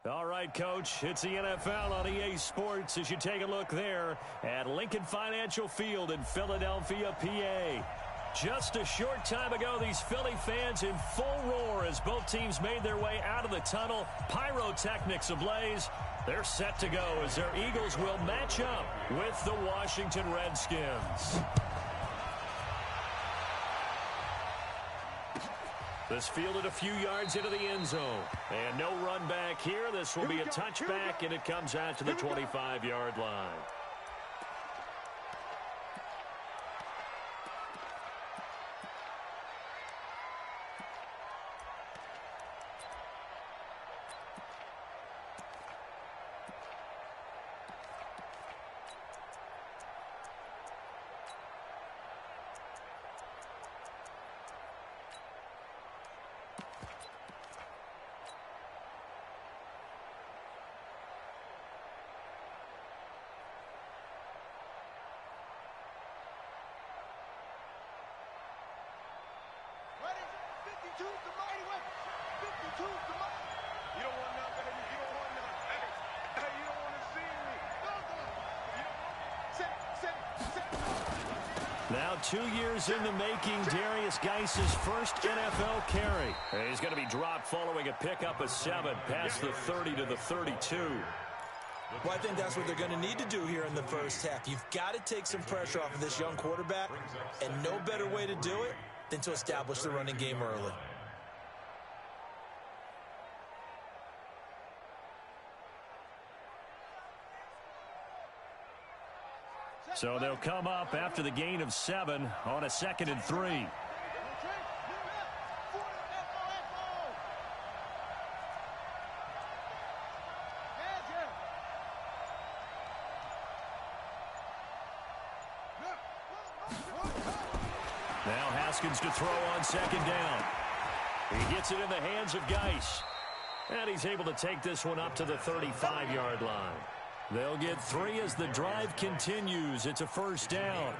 All right, Coach, it's the NFL on EA Sports as you take a look there at Lincoln Financial Field in Philadelphia, PA. Just a short time ago, these Philly fans in full roar as both teams made their way out of the tunnel. Pyrotechnics ablaze. They're set to go as their Eagles will match up with the Washington Redskins. This fielded a few yards into the end zone. And no run back here. This will be a touchback, and it comes out to the 25-yard line. Now 2 years in the making, Darius Geis's first NFL carry. He's going to be dropped following a pickup of 7 past the 30 to the 32. Well, I think that's what they're going to need to do here in the first half. You've got to take some pressure off of this young quarterback, and no better way to do it than to establish the running game early. So they'll come up after the gain of 7 on a 2nd and 3. Now Haskins to throw on 2nd down. He gets it in the hands of Geis. And he's able to take this one up to the 35-yard line. They'll get 3 as the drive continues. It's a first down.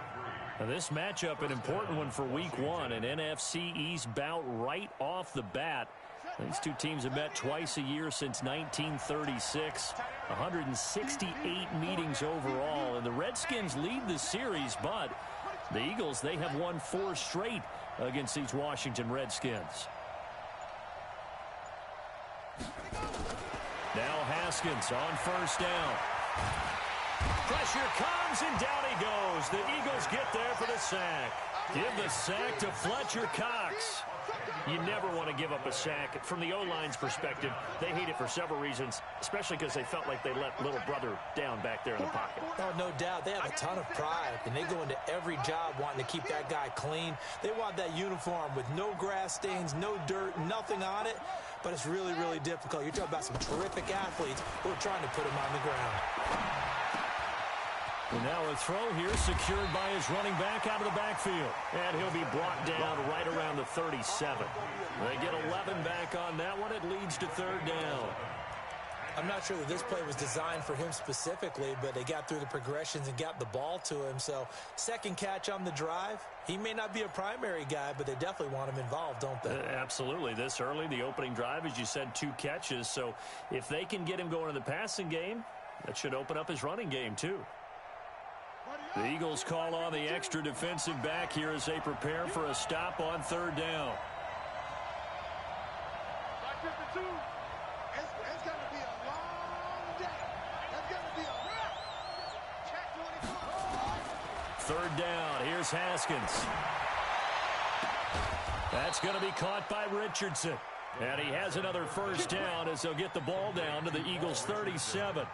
Now this matchup, an important one for Week 1, an NFC East bout right off the bat. These two teams have met twice a year since 1936, 168 meetings overall, and the Redskins lead the series, but the Eagles, they have won 4 straight against these Washington Redskins. Now Haskins on first down. Pressure comes, and down he goes. The Eagles get there for the sack. Give the sack to Fletcher Cox. You never want to give up a sack. From the O-line's perspective, they hate it for several reasons, especially because they felt like they let little brother down back there in the pocket. Oh, no doubt. They have a ton of pride, and they go into every job wanting to keep that guy clean. They want that uniform with no grass stains, no dirt, nothing on it, but it's really, really difficult. You're talking about some terrific athletes who are trying to put him on the ground. And now a throw here secured by his running back out of the backfield. And he'll be brought down right around the 37. They get 11 back on that one. It leads to 3rd down. I'm not sure that this play was designed for him specifically, but they got through the progressions and got the ball to him. So 2nd catch on the drive. He may not be a primary guy, but they definitely want him involved, don't they? Absolutely. This early, the opening drive, as you said, 2 catches. So if they can get him going in the passing game, that should open up his running game too. The Eagles call on the extra defensive back here as they prepare for a stop on 3rd down. It's going to be a long day. That's going to be a wrap. Check 24. 3rd down. Here's Haskins. That's going to be caught by Richardson. And he has another first down as they'll get the ball down to the Eagles' 37.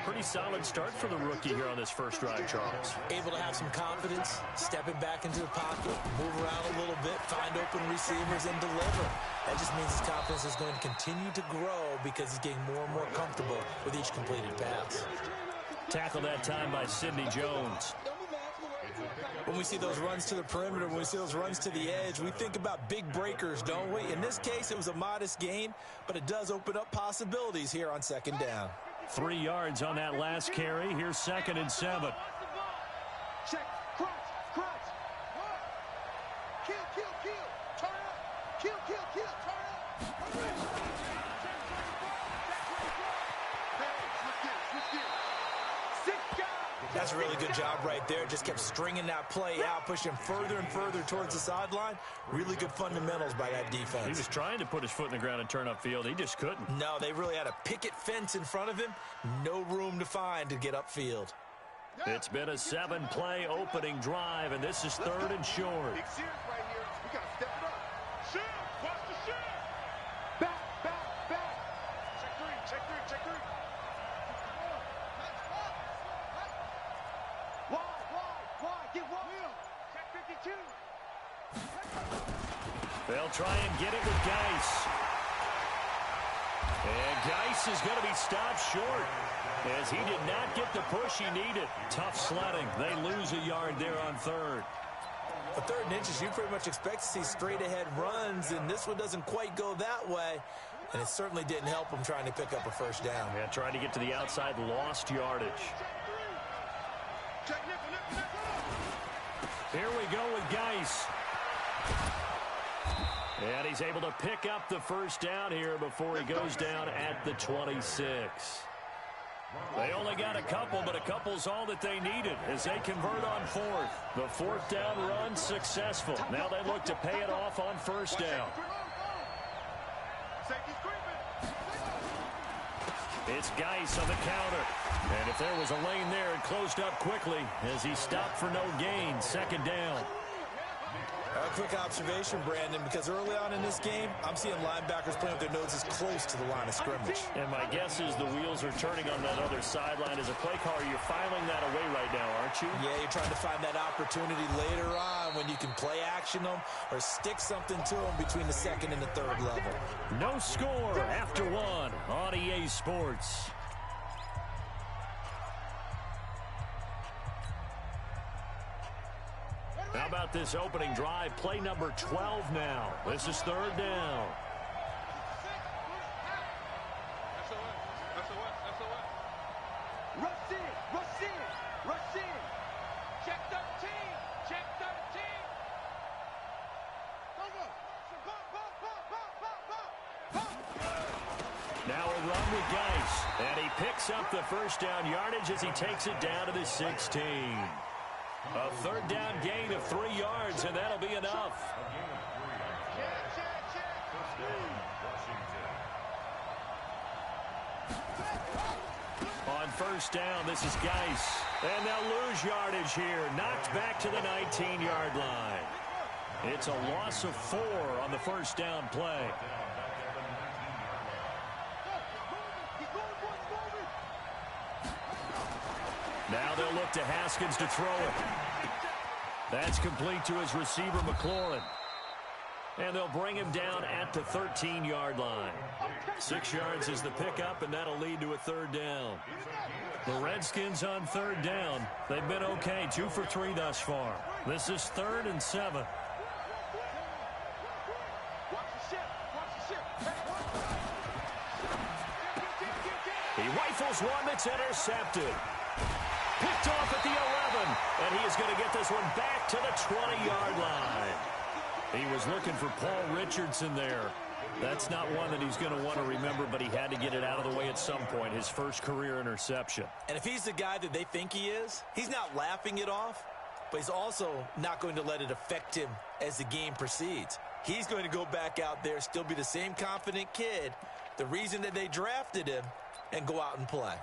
Pretty solid start for the rookie here on this first drive, Charles. Able to have some confidence, stepping back into the pocket, move around a little bit, find open receivers, and deliver. That just means his confidence is going to continue to grow because he's getting more and more comfortable with each completed pass. Tackled that time by Sidney Jones. When we see those runs to the perimeter, when we see those runs to the edge, we think about big breakers, don't we? In this case, it was a modest gain, but it does open up possibilities here on 2nd down. 3 yards on that last carry. Here's 2nd and 7. Check. Crunch. Kill. Turn up. Kill. Turn up. That's a really good job right there. Just kept stringing that play out, pushing further and further towards the sideline. Really good fundamentals by that defense. He was trying to put his foot in the ground and turn upfield. He just couldn't. No, they really had a picket fence in front of him. No room to find to get upfield. It's been a 7-play opening drive, and this is 3rd and short. Big series right here. We got to step it up. Shoot! Watch the shoot! Back! Check three. Wide. Get wide. Check 52. They'll try and get it with Geis. And Geis is going to be stopped short as he did not get the push he needed. Tough sledding. They lose a yard there on 3rd. A 3rd and inches, you pretty much expect to see straight-ahead runs, and this one doesn't quite go that way. And it certainly didn't help him trying to pick up a first down. Yeah, trying to get to the outside, lost yardage. Here we go with Geis. And he's able to pick up the first down here before he goes down at the 26. They only got a couple, but a couple's all that they needed as they convert on 4th. The 4th down run successful. Now they look to pay it off on 1st down. It's Geis on the counter. And if there was a lane there, it closed up quickly as he stopped for no gain. 2nd down. A quick observation, Brandon, because early on in this game, I'm seeing linebackers playing with their noses close to the line of scrimmage. And my guess is the wheels are turning on that other sideline. As a play caller, you're filing that away right now, aren't you? Yeah, you're trying to find that opportunity later on when you can play action them or stick something to them between the 2nd and the 3rd level. No score after 1 on EA Sports. How about this opening drive? Play number 12 now. This is 3rd down. Rush in. Check 13. Now a run with Geis. And he picks up the first down yardage as he takes it down to the 16. A 3rd down gain of 3 yards, and that'll be enough. On 1st down, this is Geis. And they'll lose yardage here. Knocked back to the 19-yard line. It's a loss of 4 on the 1st down play. Now they'll look to Haskins to throw it. That's complete to his receiver, McLaurin. And they'll bring him down at the 13-yard line. 6 yards is the pickup, and that'll lead to a 3rd down. The Redskins on 3rd down. They've been okay, 2 for 3 thus far. This is 3rd and 7. He rifles one that's intercepted. Picked off at the 11, and he is going to get this one back to the 20-yard line. He was looking for Paul Richardson there. That's not one that he's going to want to remember, but he had to get it out of the way at some point, his first career interception. And if he's the guy that they think he is, he's not laughing it off, but he's also not going to let it affect him as the game proceeds. He's going to go back out there, still be the same confident kid, the reason that they drafted him, and go out and play.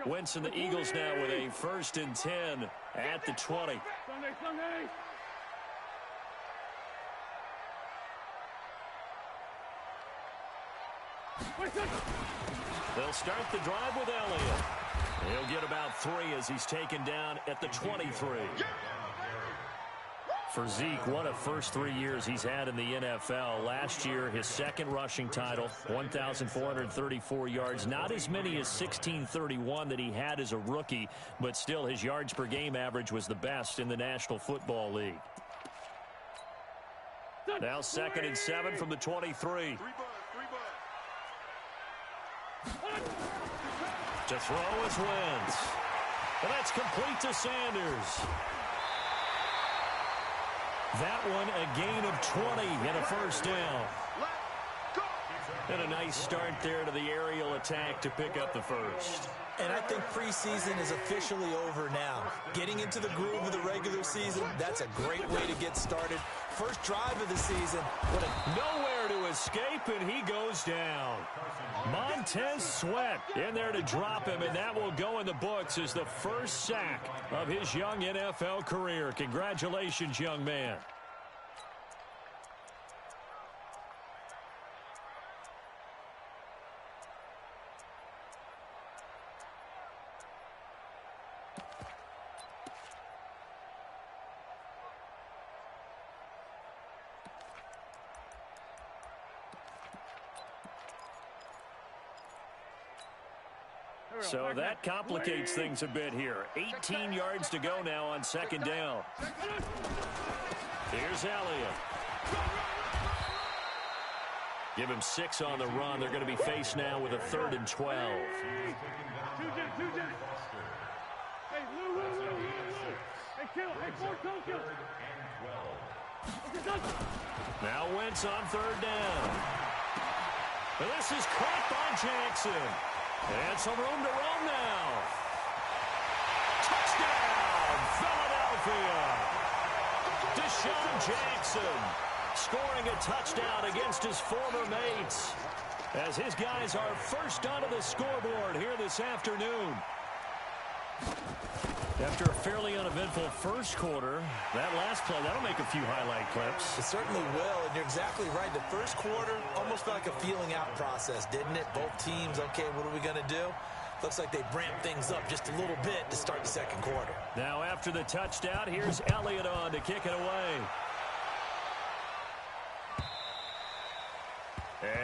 Wentz and the Eagles now with a 1st and 10 at the 20. They'll start the drive with Elliott. He'll get about 3 as he's taken down at the 23. For Zeke, what a first 3 years he's had in the NFL. Last year, his 2nd rushing title, 1,434 yards. Not as many as 1,631 that he had as a rookie, but still his yards per game average was the best in the National Football League. Now 2nd and 7 from the 23. To throw is Wentz. And that's complete to Sanders. That one a gain of 20 and a 1st down. And a nice start there to the aerial attack to pick up the first. And I think preseason is officially over now. Getting into the groove of the regular season, that's a great way to get started. First drive of the season. Nowhere to escape, and he goes down. Montez Sweat in there to drop him, and that will go in the books as the first sack of his young NFL career. Congratulations, young man. So that complicates things a bit here. 18 yards to go now on second down. Here's Elliott. Give him 6 on the run. They're going to be faced now with a 3rd and 12. Now Wentz on 3rd down. And this is caught by Jackson. And some room to run now. Touchdown, Philadelphia. Deshaun Jackson scoring a touchdown against his former mates as his guys are first onto the scoreboard here this afternoon. After a fairly uneventful first quarter, that last play, that'll make a few highlight clips. It certainly will, and you're exactly right. The first quarter almost felt like a feeling out process, didn't it? Both teams, okay, what are we going to do? Looks like they ramped things up just a little bit to start the second quarter. Now after the touchdown, here's Elliott on to kick it away.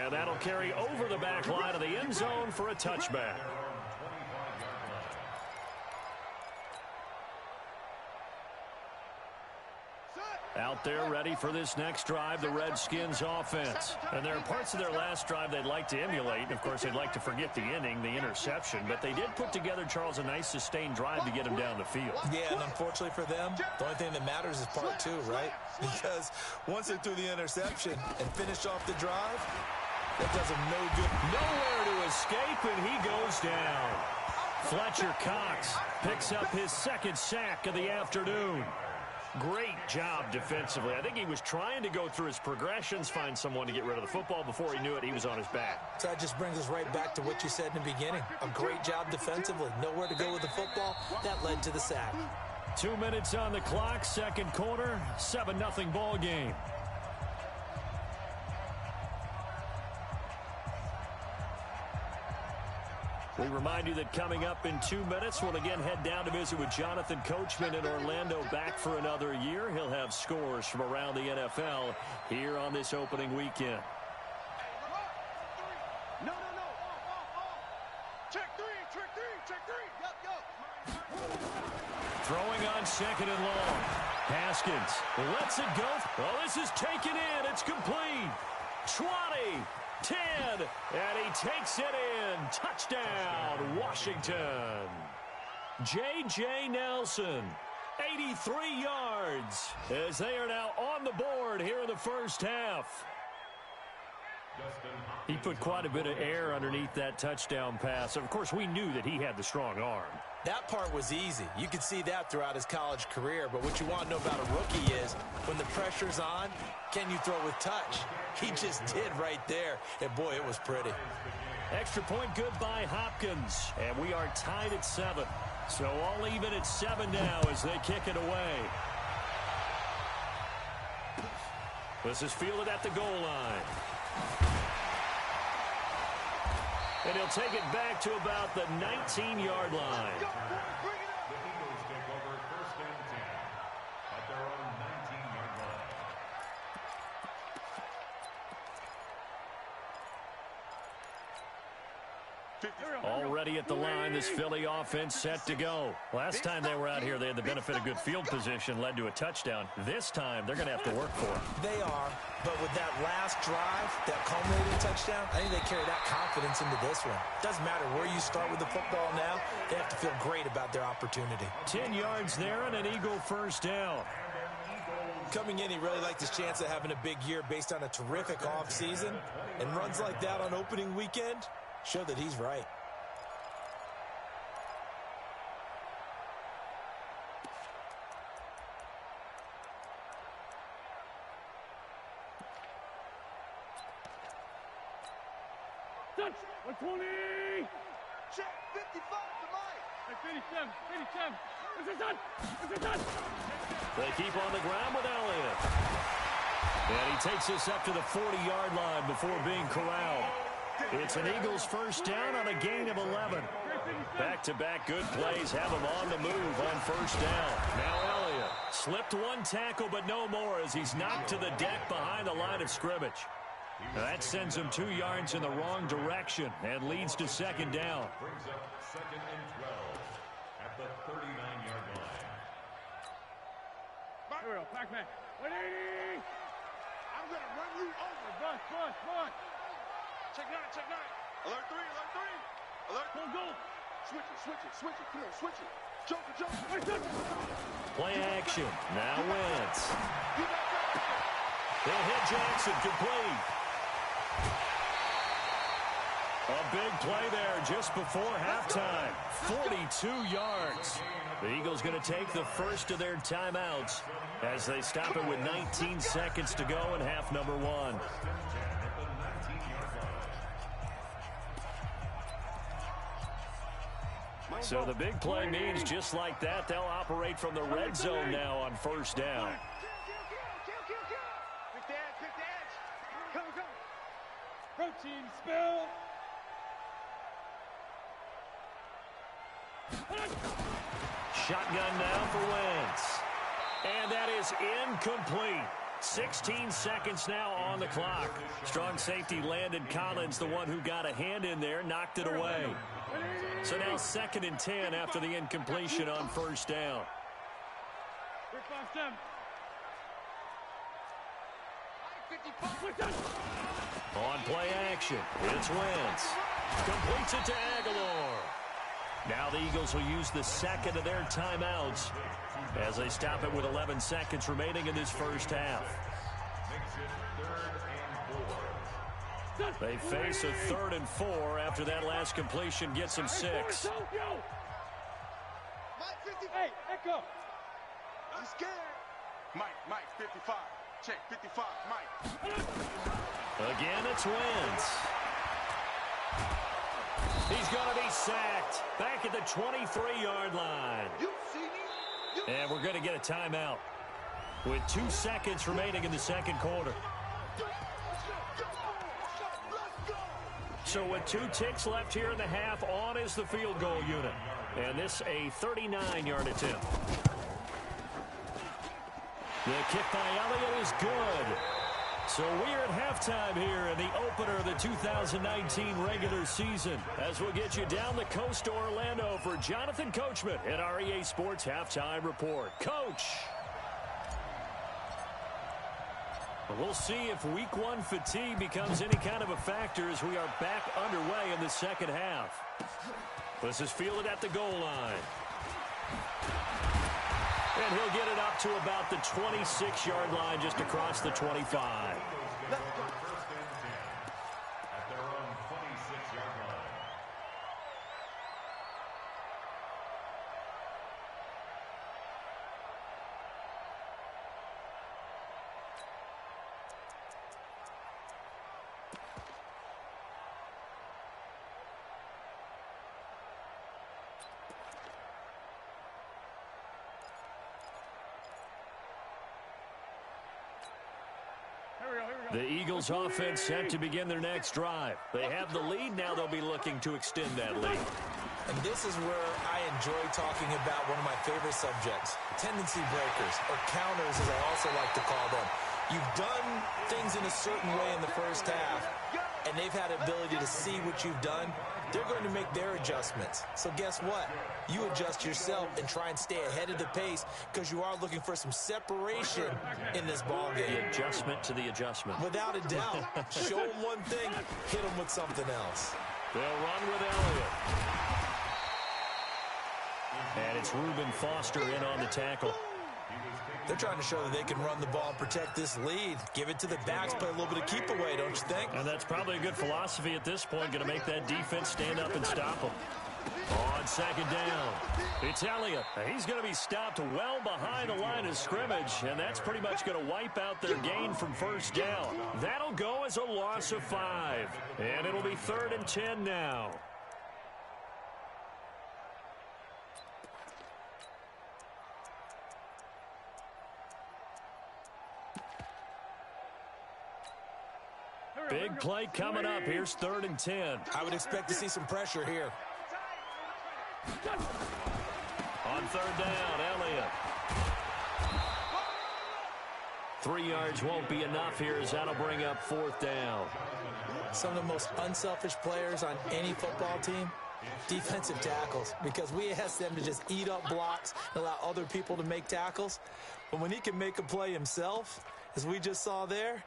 And that'll carry over the back line of the end zone for a touchback. Out there ready for this next drive, the Redskins offense. And there are parts of their last drive they'd like to emulate. Of course, they'd like to forget the inning, the interception. But they did put together, Charles, a nice sustained drive to get him down the field. Yeah, and unfortunately for them, the only thing that matters is part 2, right? Because once they threw the interception and finished off the drive, that does them no good. Nowhere to escape, and he goes down. Fletcher Cox picks up his 2nd sack of the afternoon. Great job defensively. I think he was trying to go through his progressions, find someone to get rid of the football. Before he knew it, he was on his back. So that just brings us right back to what you said in the beginning. A great job defensively. Nowhere to go with the football. That led to the sack. 2 minutes on the clock, second quarter, 7-0 ball game. We remind you that coming up in 2 minutes, we'll again head down to visit with Jonathan Coachman in Orlando, back for another year. He'll have scores from around the NFL here on this opening weekend. No. Check three. Yep. Throwing on 2nd and long. Haskins lets it go. Well, this is taken in. It's complete. 20. 10, and he takes it in. Touchdown, Washington. J.J. Nelson, 83 yards, as they are now on the board here in the first half. He put quite a bit of air underneath that touchdown pass. Of course, we knew that he had the strong arm. That part was easy. You could see that throughout his college career. But what you want to know about a rookie is when the pressure's on, can you throw with touch? He just did right there. And, boy, it was pretty. Extra point good by Hopkins. And we are tied at 7. So all even at 7 now as they kick it away. This is fielded at the goal line. And he'll take it back to about the 19-yard line. Bring it up. The Eagles take over 1st and 10 at their own 19-yard line. Already at the line, this Philly offense set to go. Last time they were out here, they had the benefit of good field position, led to a touchdown. This time, they're going to have to work for it. They are, but with that last drive, that culminating touchdown, I think they carry that confidence into this one. Doesn't matter where you start with the football now, they have to feel great about their opportunity. 10 yards there and an Eagle first down. Coming in, he really liked his chance of having a big year based on a terrific offseason. And runs like that on opening weekend show that he's right. Touch! 120! Check 55 to Mike. Hey, 57, 57. What's it done? What's it done? They keep on the ground with Elliott. And he takes us up to the 40-yard line before being corralled. It's an Eagles first down on a gain of 11. Back-to-back good plays have him on the move on first down. Now Elliott slipped one tackle, but no more as he's knocked to the deck behind the line of scrimmage. That sends him 2 yards in the wrong direction and leads to second down. Brings up 2nd and 12 at the 39-yard line. Here we go, Pac-Man. 180! I'm going to run you over. Bus. Check 9, check 9. Alert 3, alert 3. Alert. Go. Switch it. Come on, switch it. Joker. Wait, touch! Play action. Now Wentz. You got Jackson. They'll hit Jackson complete. A big play there just before halftime. 42 yards. The Eagles going to take the first of their timeouts as they stop it with 19 seconds to go in half number 1. So the big play means just like that, they'll operate from the red zone now on first down. Pick the edge. Come. Protein spill! Shotgun now for Wentz. And that is incomplete. 16 seconds now on the clock. Strong safety Landon Collins, the one who got a hand in there, knocked it away. So now 2nd and 10 after the incompletion on first down. On play action, it's Wentz. Completes it to Aguilar. Now the Eagles will use the second of their timeouts as they stop it with 11 seconds remaining in this first half. They face a 3rd and 4 after that last completion gets them 6. Mike 55. Hey, Echo! I'm scared. Mike 55. Check 55. Mike. Again, it's Wentz. He's going to be sacked back at the 23-yard line. You see me? And we're going to get a timeout with 2 seconds remaining in the second quarter. So with 2 ticks left here in the half, on is the field goal unit. And this a 39-yard attempt. The kick by Elliott is good. So we're at halftime here in the opener of the 2019 regular season as we'll get you down the coast to Orlando for Jonathan Coachman at our EA Sports Halftime Report. Coach! We'll see if week 1 fatigue becomes any kind of a factor as we are back underway in the second half. This is fielded at the goal line. And he'll get it up to about the 26-yard line just across the 25. The Eagles offense set to begin their next drive. They have the lead. Now they'll be looking to extend that lead. And this is where I enjoy talking about one of my favorite subjects, tendency breakers, or counters as I also like to call them. You've done things in a certain way in the first half, and they've had the ability to see what you've done. They're going to make their adjustments. So guess what? You adjust yourself and try and stay ahead of the pace because you are looking for some separation in this ball game. The adjustment to the adjustment. Without a doubt. Show them one thing, hit them with something else. They'll run with Elliott. And it's Reuben Foster in on the tackle. They're trying to show that they can run the ball and protect this lead. Give it to the backs, play a little bit of keep away, don't you think? And that's probably a good philosophy at this point, going to make that defense stand up and stop them. On second down, it's Elliott. He's going to be stopped well behind the line of scrimmage, and that's pretty much going to wipe out their gain from first down. That'll go as a loss of 5, and it'll be 3rd and 10 now. Big play coming up. Here's 3rd and 10. I would expect to see some pressure here. On 3rd down, Elliott. 3 yards won't be enough here as that'll bring up 4th down. Some of the most unselfish players on any football team, defensive tackles, because we ask them to just eat up blocks and allow other people to make tackles. But when he can make a play himself, as we just saw there,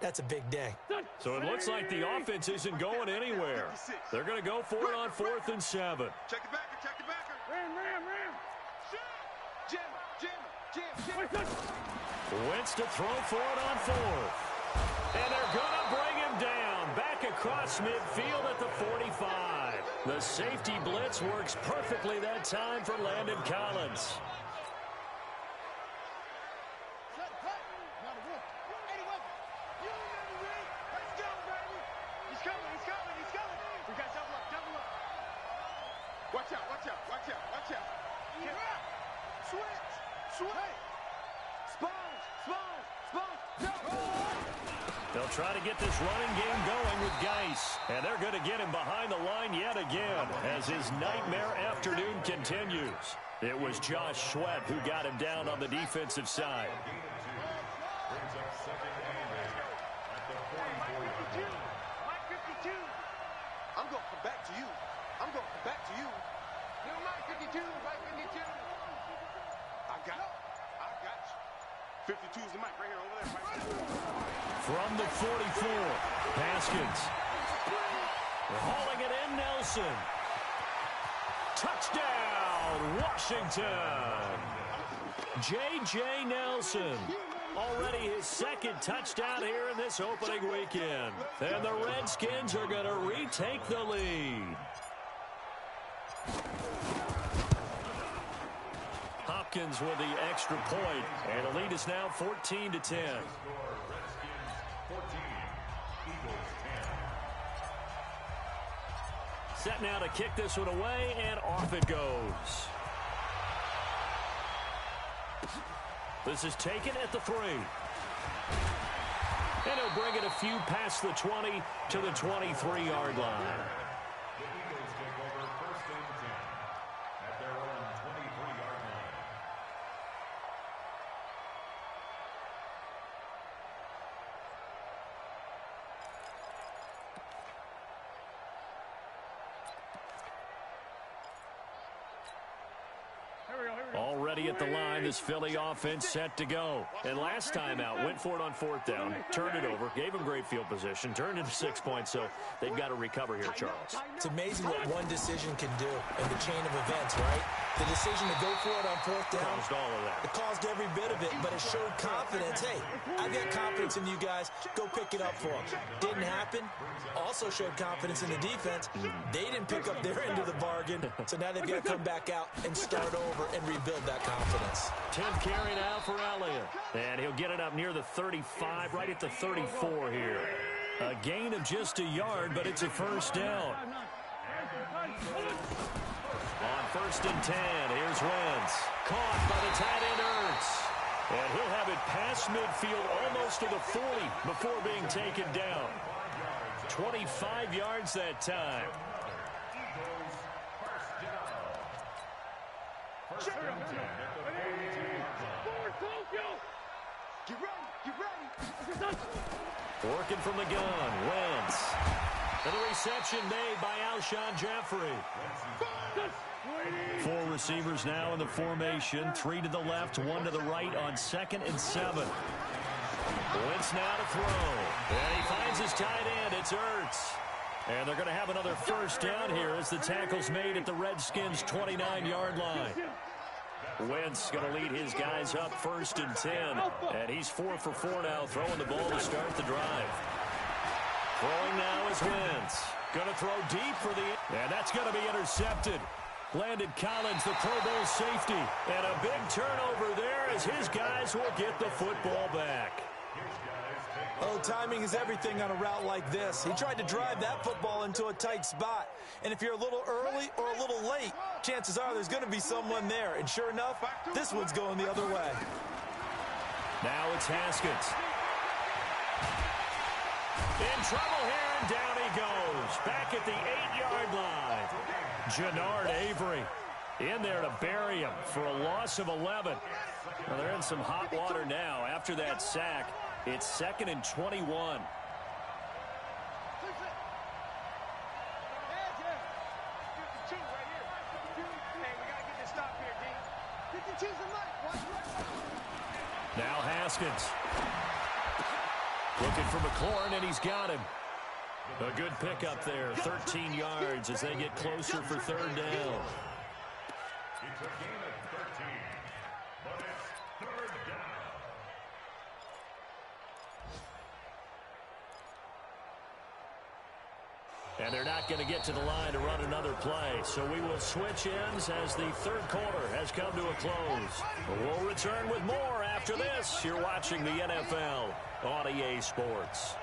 that's a big day. So it looks like the offense isn't going anywhere. They're going to go for it on 4th and 7. Check the backer, check the backer. Ram. Jam. Wentz to throw for it on 4th. And they're going to bring him down. Back across midfield at the 45. The safety blitz works perfectly that time for Landon Collins. Watch out. Switch. They'll try to get this running game going with Geis. And they're going to get him behind the line yet again as his nightmare afternoon continues. It was Josh Sweat who got him down on the defensive side. I'm going to come back to you. You're Mike 52. I got you. 52 is the mic right here, over there. From the 44, Haskins. Hauling it in, Nelson. Touchdown, Washington. J.J. Nelson. Already his 2nd touchdown here in this opening weekend. And the Redskins are going to retake the lead. Hopkins with the extra point, and the lead is now 14-10. Set now to kick this one away, and off it goes. This is taken at the 3. And he'll bring it a few past the 20 to the 23-yard line. Already at the line, this Philly offense set to go. And last time out, went for it on 4th down, turned it over, gave him great field position, turned into 6 points, so they've got to recover here, Charles. It's amazing what one decision can do in the chain of events, right? The decision to go for it on 4th down. Caused all of that. It caused every bit of it, but it showed confidence. Hey, I've got confidence in you guys. Go pick it up for them. Didn't happen. Also showed confidence in the defense. They didn't pick up their end of the bargain, so now they've got to come back out and start over and rebuild that confidence. 10th carry now for Elliott. And he'll get it up near the 35, right at the 34 here. A gain of just a yard, but it's a 1st down. On 1st and 10, here's Wentz. Caught by the tight end Ertz. And he'll have it past midfield almost to the 40 before being taken down. 25 yards that time. Get ready. Working from the gun, Wentz. And the reception made by Alshon Jeffrey. 4 receivers now in the formation. 3 to the left, 1 to the right on 2nd and 7. Wentz now to throw. And he finds his tight end. It's Ertz. And they're going to have another 1st down here as the tackle's made at the Redskins' 29-yard line. Wentz going to lead his guys up 1st and 10. And he's 4 for 4 now, throwing the ball to start the drive. Throwing now is Wentz. Going to throw deep for the... And that's going to be intercepted. Landon Collins, the Pro Bowl safety. And a big turnover there as his guys will get the football back. Oh, timing is everything on a route like this. He tried to drive that football into a tight spot. And if you're a little early or a little late, chances are there's going to be someone there. And sure enough, this one's going the other way. Now it's Haskins. In trouble here, and down he goes. Back at the 8-yard line. Jannard Avery in there to bury him for a loss of 11. Well, they're in some hot water now after that sack. It's 2nd and 21. 52 right here. 52. Hey, we got to get this stop here, D. 52's the mic. Now Haskins. Looking for McLaurin, and he's got him. A good pickup there, 13 yards as they get closer for 3rd down. It's a game at 13, but it's 3rd down. And they're not going to get to the line to run another play. So we will switch ends as the 3rd quarter has come to a close. We'll return with more after this. You're watching the NFL on EA Sports.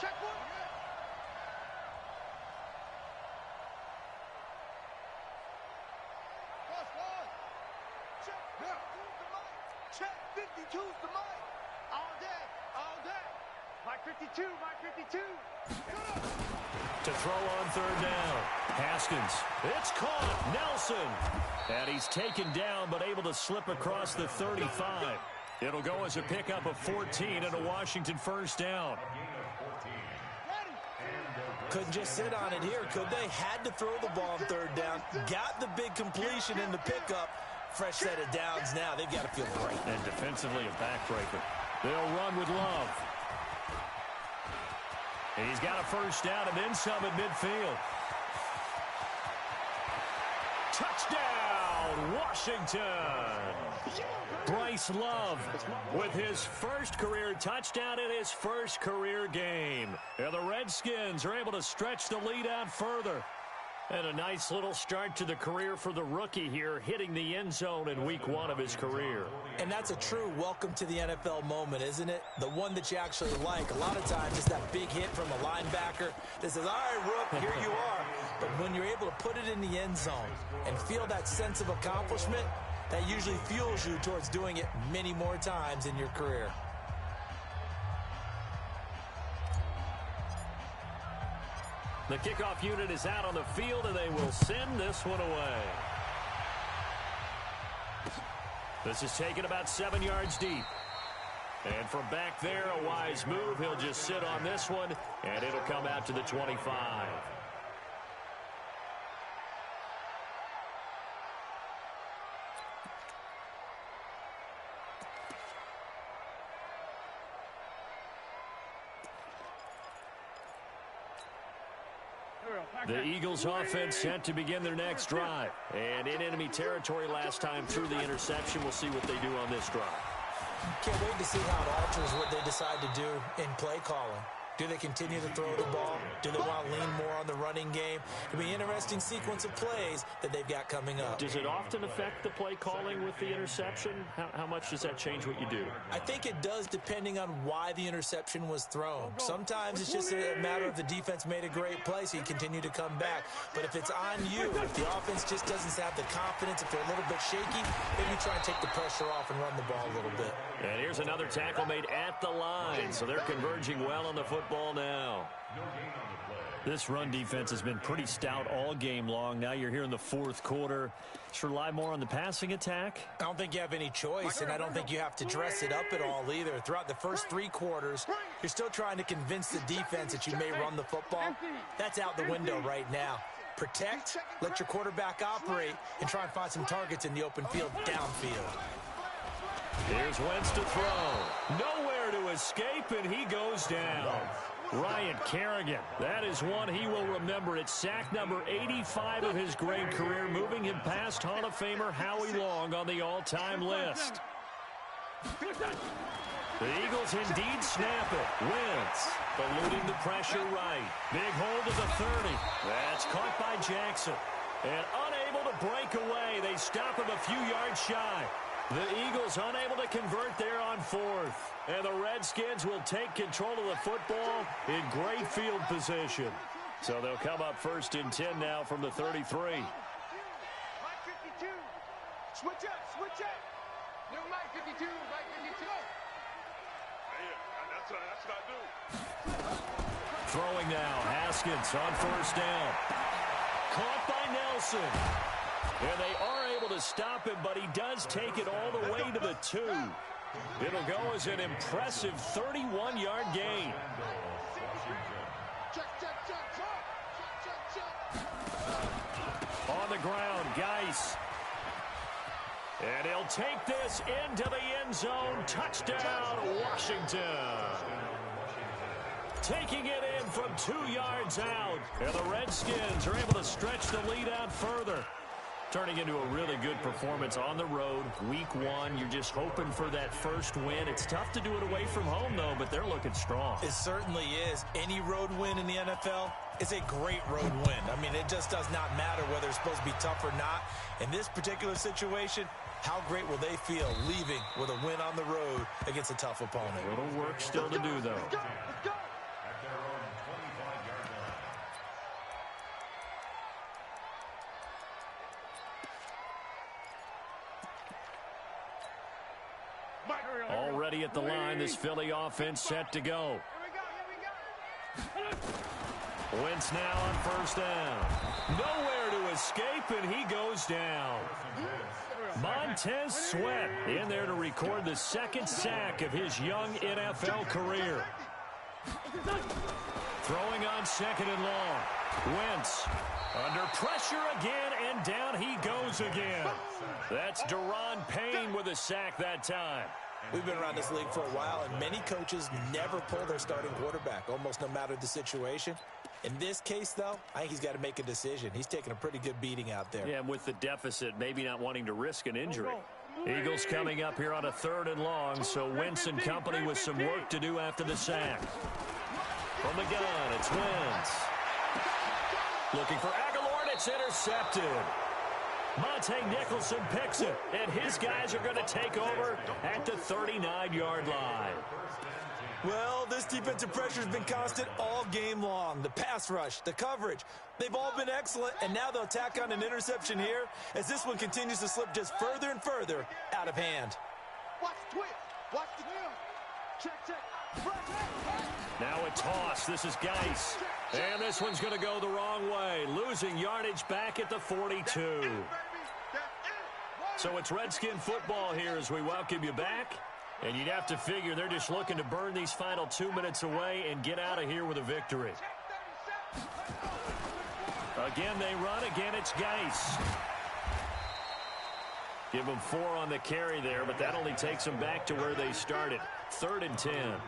Check one. Check 52's the mic. All day. Mike 52, Mike 52. To throw on 3rd down. Haskins. It's caught. Nelson. And he's taken down but able to slip across the 35. It'll go as a pickup of 14 and a Washington 1st down. Couldn't just sit on it here, could they? Had to throw the ball on 3rd down. Got the big completion in the pickup. Fresh set of downs now. They've got to feel great. And defensively a backbreaker. They'll run with Love. And he's got a 1st down and then some at midfield. Touchdown, Washington! Bryce Love with his 1st career touchdown in his 1st career game. And the Redskins are able to stretch the lead out further. And a nice little start to the career for the rookie here, hitting the end zone in week 1 of his career. And that's a true welcome to the NFL moment, isn't it? The one that you actually like. A lot of times it's that big hit from a linebacker that says, all right, Rook, here you are. But when you're able to put it in the end zone and feel that sense of accomplishment, that usually fuels you towards doing it many more times in your career. The kickoff unit is out on the field, and they will send this one away. This is taken about 7 yards deep. And from back there, a wise move. He'll just sit on this one, and it'll come out to the 25. The Eagles offense set to begin their next drive. And in enemy territory last time through the interception. We'll see what they do on this drive. Can't wait to see how it alters what they decide to do in play calling. Do they continue to throw the ball? Do they want to lean more on the running game? It'll be an interesting sequence of plays that they've got coming up. Does it often affect the play calling with the interception? How much does that change what you do? I think it does depending on why the interception was thrown. Sometimes it's just a matter of the defense made a great play, so you continue to come back. But if it's on you, if the offense just doesn't have the confidence, if they're a little bit shaky, maybe you try and take the pressure off and run the ball a little bit. And here's another tackle made at the line, so they're converging well on the football now. This run defense has been pretty stout all game long. Now you're here in the 4th quarter. Just rely more on the passing attack. I don't think you have any choice, and I don't think you have to dress it up at all either. Throughout the first 3 quarters, you're still trying to convince the defense that you may run the football. That's out the window right now. Protect, let your quarterback operate, and try and find some targets in the open field downfield. Here's Wentz to throw. Nowhere to escape, and he goes down. Ryan it, Kerrigan. That is one he will remember. It's sack number 85 of his great career, moving him past Hall of Famer Howie Long on the all-time list. The Eagles indeed snap it. Wentz eluding the pressure right. Big hold of the 30. That's caught by Jackson. And unable to break away. They stop him a few yards shy. The Eagles unable to convert there on fourth. And the Redskins will take control of the football in great field position. So they'll come up first and 10 now from the 33. 52. Switch up, switch up. No, Mike 52, Mike 52. That's what I do. Throwing now, Haskins on first down. Caught by Nelson. And they are able to stop him, but he does take it all the way to the 2. It'll go as an impressive 31-yard gain. On the ground, Geis. And he'll take this into the end zone. Touchdown, Washington. Taking it in from 2 yards out. And the Redskins are able to stretch the lead out further. Turning into a really good performance on the road. Week 1, you're just hoping for that first win. It's tough to do it away from home, though, but they're looking strong. It certainly is. Any road win in the NFL is a great road win. I mean, it just does not matter whether it's supposed to be tough or not. In this particular situation, how great will they feel leaving with a win on the road against a tough opponent? A little work still to do, though. At their own 25-yard line. Already at the line, this Philly offense set to go. Wentz now on first down. Nowhere to escape, and he goes down. Montez Sweat in there to record the second sack of his young NFL career. Throwing on second and long. Wentz under pressure again, and down he goes again. That's Daron Payne with a sack that time. We've been around this league for a while, and many coaches never pull their starting quarterback, almost no matter the situation. In this case, though, I think he's got to make a decision. He's taking a pretty good beating out there. Yeah, with the deficit, maybe not wanting to risk an injury. Eagles coming up here on a 3rd and long, so Wentz and company with some work to do after the sack. From the gun, it's Wentz. Looking for Aguilar, and it's intercepted. Monte Nicholson picks it, and his guys are going to take over at the 39-yard line. Well, this defensive pressure has been constant all game long. The pass rush, the coverage, they've all been excellent, and now they'll tack on an interception here as this one continues to slip just further and further out of hand. Watch the twist. Watch the check. Now a toss. This is Geis. And this one's going to go the wrong way. Losing yardage back at the 42. So it's Redskin football here as we welcome you back. And you'd have to figure they're just looking to burn these final 2 minutes away and get out of here with a victory. Again, they run. Again, it's Geis. Give them 4 on the carry there, but that only takes them back to where they started. 3rd and 10.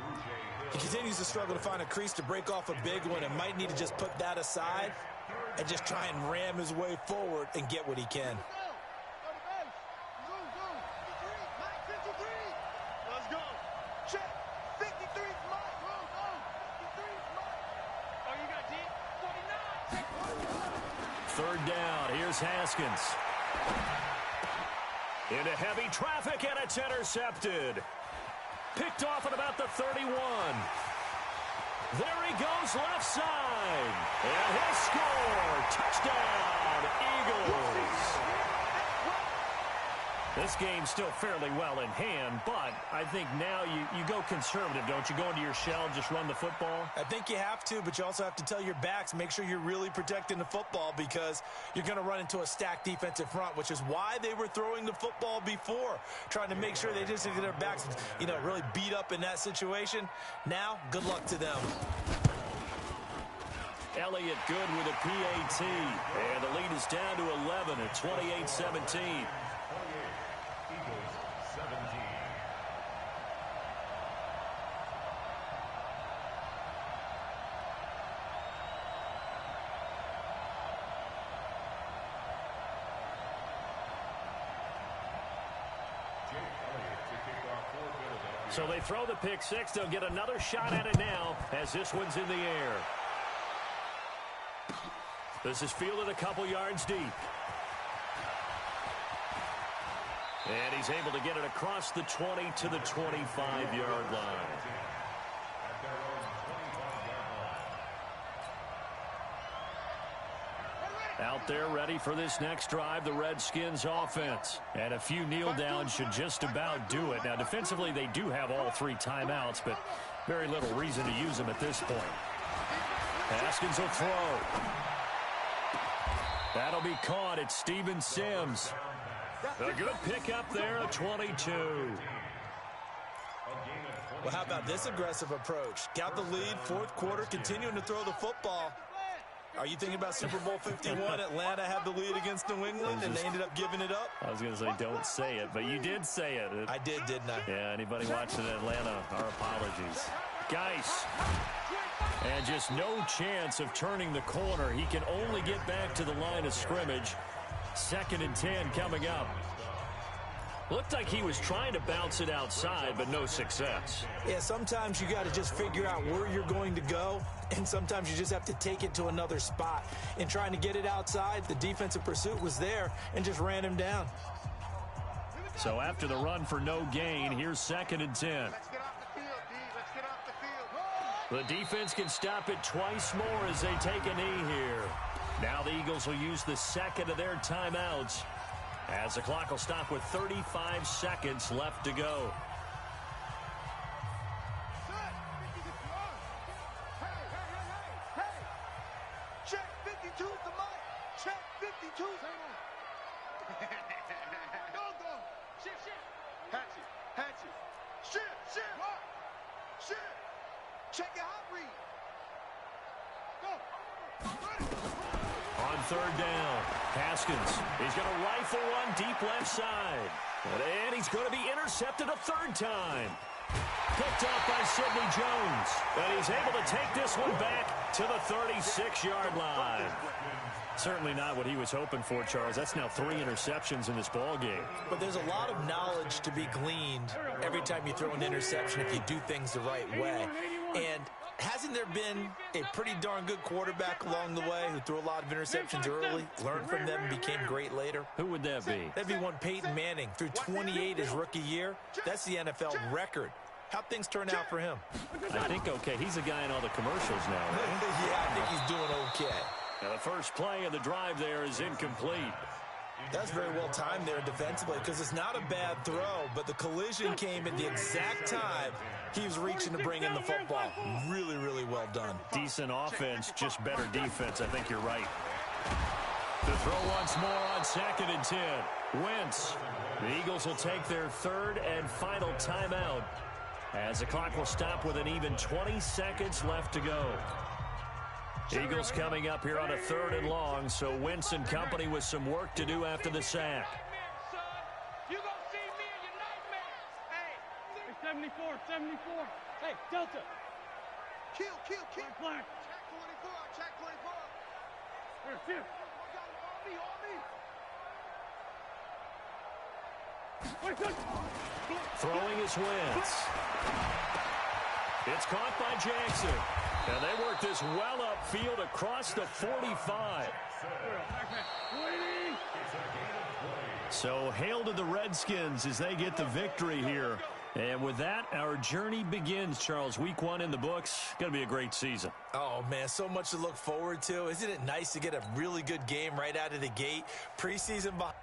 He continues to struggle to find a crease to break off a big one and might need to just put that aside and just try and ram his way forward and get what he can. Let's go. Check. 53 is mine. Go. 53 is mine. Oh, you got deep? 49. 3rd down. Here's Haskins. Into heavy traffic, and it's intercepted. Picked off at about the 31. There he goes left side. And he'll score. Touchdown, Eagles. This game's still fairly well in hand, but I think now you go conservative, don't you? Go into your shell, just run the football? I think you have to, but you also have to tell your backs, make sure you're really protecting the football because you're going to run into a stacked defensive front, which is why they were throwing the football before, trying to make sure they just get their backs, really beat up in that situation. Now, good luck to them. Elliott good with a PAT, and the lead is down to 11 at 28-17. So they throw the pick six. They'll get another shot at it now as this one's in the air. This is fielded a couple yards deep. And he's able to get it across the 20 to the 25-yard line. Out there ready for this next drive, the Redskins offense. And a few kneel downs should just about do it. Now, defensively, they do have all three timeouts, but very little reason to use them at this point. Haskins will throw. That'll be caught. It's Steven Sims. A good pickup there, a 22. Well, how about this aggressive approach? Got the lead, fourth quarter, continuing to throw the football. Are you thinking about Super Bowl 51? Atlanta had the lead against New England, and they ended up giving it up? I was going to say, don't say it, but you did say it. I did, didn't I? Yeah, anybody watching Atlanta, our apologies. Geis. And just no chance of turning the corner. He can only get back to the line of scrimmage. 2nd and 10 coming up. Looked like he was trying to bounce it outside, but no success. Yeah, sometimes you got to just figure out where you're going to go, and sometimes you just have to take it to another spot. In trying to get it outside, the defensive pursuit was there and just ran him down. So after the run for no gain, here's 2nd and 10. Let's get off the field, D. Let's get off the field. The defense can stop it twice more as they take a knee here. Now the Eagles will use the second of their timeouts, as the clock will stop with 35 seconds left to go. Check 52's the mic. Check 52's the mic. Go. Shift. Hatchet. Shift. Shift. Check your hot read. Go. On 3rd down, Haskins. He's going to rifle one deep left side. And he's going to be intercepted a 3rd time. Picked off by Sidney Jones. And he's able to take this one back to the 36-yard line. Certainly not what he was hoping for, Charles. That's now 3 interceptions in this ball game. But there's a lot of knowledge to be gleaned every time you throw an interception if you do things the right way. And hasn't there been a pretty darn good quarterback along the way who threw a lot of interceptions early, learned from them, and became great later? Who would that be? That'd be one Peyton Manning. Threw 28 his rookie year. That's the NFL record. How'd things turn out for him? I think okay. He's a guy in all the commercials now, right? Yeah, I think he's doing okay. Now the first play of the drive there is incomplete. That's very well timed there defensively because it's not a bad throw, but the collision came at the exact time he was reaching to bring in the football. Really, really well done. Decent offense, just better defense. I think you're right. The throw once more on 2nd and 10. Wentz. The Eagles will take their 3rd and final timeout as the clock will stop with an even 20 seconds left to go. Eagles coming up here on a 3rd and long, so Wentz and company with some work to do after the sack. You gonna see me in your nightmares. Hey, 74. Hey, Delta. Kill. Black. Check 24. Here, shift. Wait, good. Throwing is Wentz. It's caught by Jackson. And they work this well upfield across the 45. So hail to the Redskins as they get the victory here. And with that, our journey begins, Charles. Week 1 in the books. Going to be a great season. Oh, man, so much to look forward to. Isn't it nice to get a really good game right out of the gate? Preseason behind.